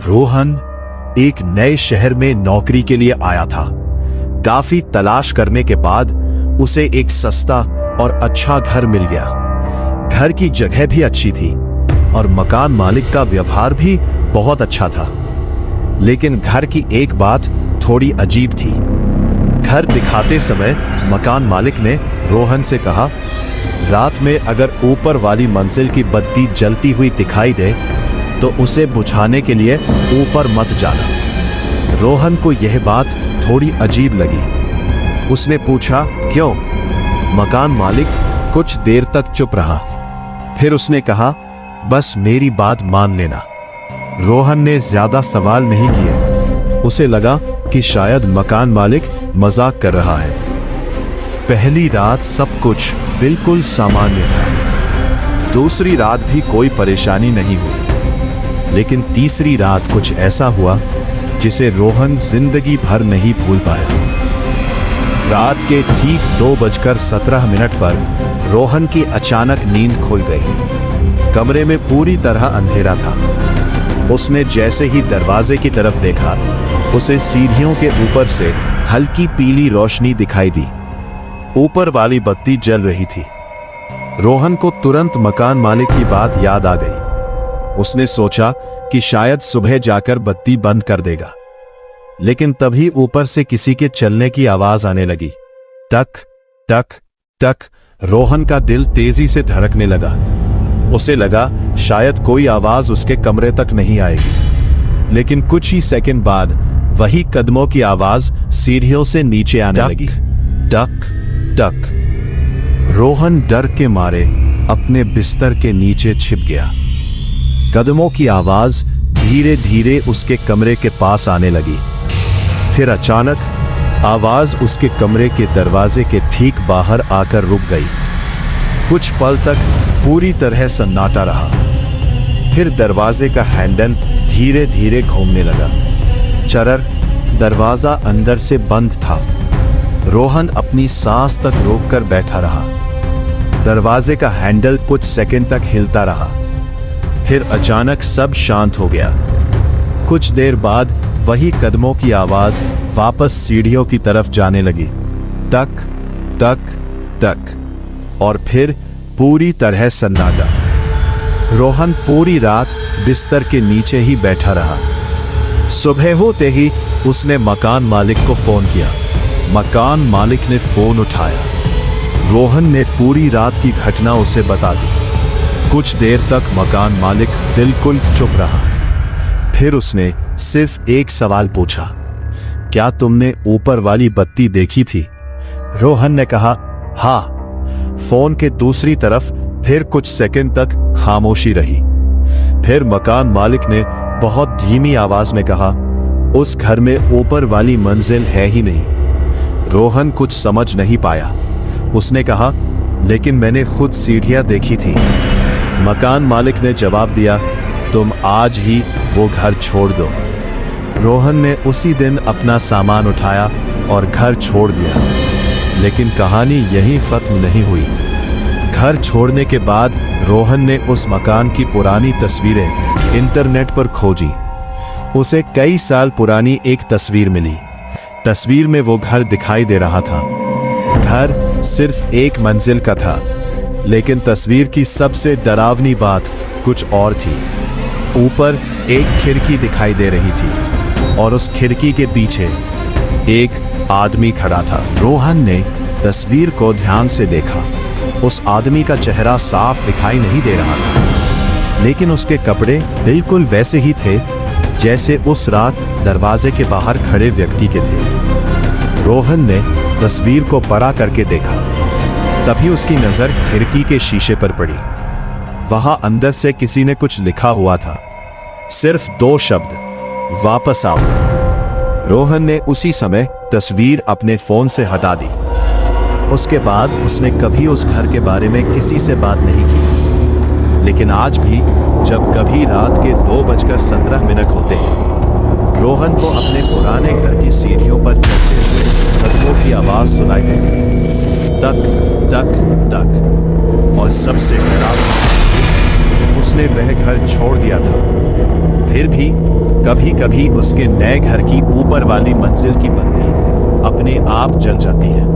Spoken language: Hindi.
रोहन एक नए शहर में नौकरी के लिए आया था। काफी तलाश करने के बाद उसे एक सस्ता और अच्छा घर मिल गया। घर की जगह भी अच्छी थी और मकान मालिक का व्यवहार भी बहुत अच्छा था। लेकिन घर की एक बात थोड़ी अजीब थी। घर दिखाते समय मकान मालिक ने रोहन से कहा, रात में अगर ऊपर वाली मंजिल की बत्ती जलती हुई दिखाई दे तो उसे बुझाने के लिए ऊपर मत जाना। रोहन को यह बात थोड़ी अजीब लगी। उसने पूछा, क्यों? मकान मालिक कुछ देर तक चुप रहा। फिर उसने कहा, बस मेरी बात मान लेना। रोहन ने ज्यादा सवाल नहीं किए। उसे लगा कि शायद मकान मालिक मजाक कर रहा है। पहली रात सब कुछ बिल्कुल सामान्य था। दूसरी रात भी कोई परेशानी नहीं हुई। लेकिन तीसरी रात कुछ ऐसा हुआ जिसे रोहन जिंदगी भर नहीं भूल पाया। रात के ठीक 2:17 पर रोहन की अचानक नींद खुल गई। कमरे में पूरी तरह अंधेरा था। उसने जैसे ही दरवाजे की तरफ देखा, उसे सीढ़ियों के ऊपर से हल्की पीली रोशनी दिखाई दी। ऊपर वाली बत्ती जल रही थी। रोहन को तुरंत मकान मालिक की बात याद आ गई। उसने सोचा कि शायद सुबह जाकर बत्ती बंद कर देगा। लेकिन तभी ऊपर से किसी के चलने की आवाज आने लगी। टक टक टक। रोहन का दिल तेजी से धड़कने लगा। उसे लगा शायद कोई आवाज उसके कमरे तक नहीं आएगी। लेकिन कुछ ही सेकंड बाद वही कदमों की आवाज सीढ़ियों से नीचे आने लगी। टक टक। रोहन डर के मारे अपने बिस्तर के नीचे छिप गया। कदमों की आवाज धीरे धीरे उसके कमरे के पास आने लगी। फिर अचानक आवाज उसके कमरे के दरवाजे के ठीक बाहर आकर रुक गई। कुछ पल तक पूरी तरह सन्नाटा रहा। फिर दरवाजे का हैंडल धीरे धीरे घूमने लगा। चरर, दरवाजा अंदर से बंद था। रोहन अपनी सांस तक रोककर बैठा रहा। दरवाजे का हैंडल कुछ सेकंड तक हिलता रहा। फिर अचानक सब शांत हो गया। कुछ देर बाद वही कदमों की आवाज वापस सीढ़ियों की तरफ जाने लगी। टक टक टक। और फिर पूरी तरह सन्नाटा। रोहन पूरी रात बिस्तर के नीचे ही बैठा रहा। सुबह होते ही उसने मकान मालिक को फोन किया। मकान मालिक ने फोन उठाया। रोहन ने पूरी रात की घटना उसे बता दी। कुछ देर तक मकान मालिक बिल्कुल चुप रहा। फिर उसने सिर्फ एक सवाल पूछा, क्या तुमने ऊपर वाली बत्ती देखी थी? रोहन ने कहा, हाँ। फोन के दूसरी तरफ फिर कुछ सेकंड तक खामोशी रही। फिर मकान मालिक ने बहुत धीमी आवाज में कहा, उस घर में ऊपर वाली मंजिल है ही नहीं। रोहन कुछ समझ नहीं पाया। उसने कहा, लेकिन मैंने खुद सीढ़ियां देखी थी। मकान मालिक ने जवाब दिया, तुम आज ही वो घर छोड़ दो। रोहन ने उसी दिन अपना सामान उठाया और घर छोड़ दिया। लेकिन कहानी यहीं खत्म नहीं हुई। घर छोड़ने के बाद रोहन ने उस मकान की पुरानी तस्वीरें इंटरनेट पर खोजी। उसे कई साल पुरानी एक तस्वीर मिली। तस्वीर में वो घर दिखाई दे रहा था। घर सिर्फ एक मंजिल का था, लेकिन तस्वीर की सबसे डरावनी बात कुछ और थी। ऊपर एक खिड़की दिखाई दे रही थी और उस खिड़की के पीछे एक आदमी खड़ा था। रोहन ने तस्वीर को ध्यान से देखा। उस आदमी का चेहरा साफ दिखाई नहीं दे रहा था, लेकिन उसके कपड़े बिल्कुल वैसे ही थे जैसे उस रात दरवाजे के बाहर खड़े व्यक्ति के थे। रोहन ने तस्वीर को बड़ा करके देखा। तभी उसकी नजर खिड़की के शीशे पर पड़ी। वहां अंदर से किसी ने कुछ लिखा हुआ था। सिर्फ 2 शब्द, वापस आओ। रोहन ने उसी समय तस्वीर अपने फोन से हटा दी। उसके बाद उसने कभी उस घर के बारे में किसी से बात नहीं की। लेकिन आज भी जब कभी रात के 2:17 होते हैं, रोहन को अपने पुराने घर की सीढ़ियों पर चढ़ते हुए कदमों की आवाज सुनाई देती। टक टक टक। और सबसे डरावनी, उस उसने वह घर छोड़ दिया था। फिर भी कभी कभी उसके नए घर की ऊपर वाली मंजिल की बत्ती अपने आप जल जाती है।